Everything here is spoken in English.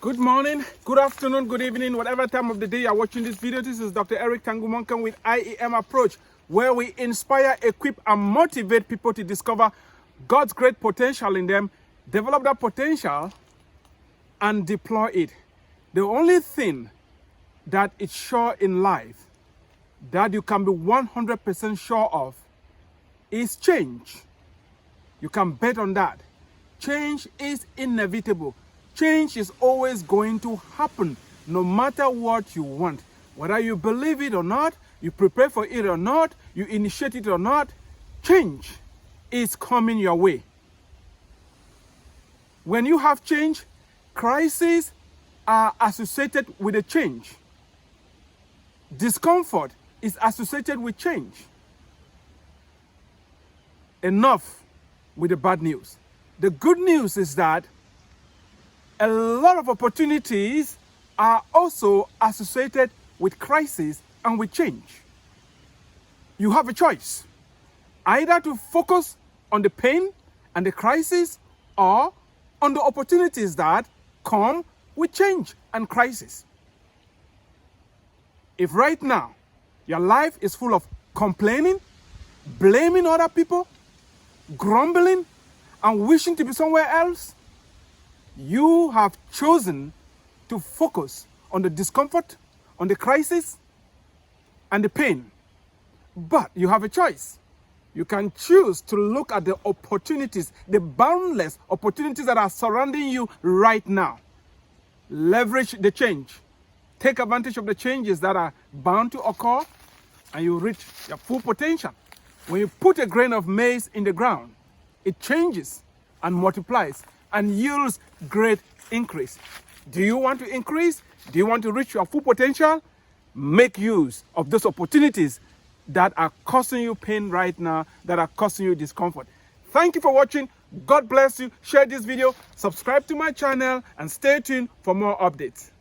Good morning, good afternoon, good evening, whatever time of the day you're watching this video. This is Dr. Eric Tangumonkan with IEM Approach, where we inspire, equip, and motivate people to discover God's great potential in them, develop that potential, and deploy it. The only thing that is sure in life that you can be 100% sure of is change. You can bet on that. Change is inevitable. Change is always going to happen, no matter what you want. Whether you believe it or not, you prepare for it or not, you initiate it or not, change is coming your way. When you have change, crises are associated with a change. Discomfort is associated with change. Enough with the bad news. The good news is that a lot of opportunities are also associated with crisis and with change. You have a choice, either to focus on the pain and the crisis or on the opportunities that come with change and crisis. If right now your life is full of complaining, blaming other people, grumbling, and wishing to be somewhere else, you have chosen to focus on the discomfort, on the crisis, and the pain. But you have a choice. You can choose to look at the opportunities, the boundless opportunities that are surrounding you right now. Leverage the change. Take advantage of the changes that are bound to occur, and you reach your full potential. When you put a grain of maize in the ground, it changes and multiplies and yields great increase. Do you want to increase? Do you want to reach your full potential? Make use of those opportunities that are causing you pain right now, that are causing you discomfort. Thank you for watching. God bless you. Share this video, subscribe to my channel, and stay tuned for more updates.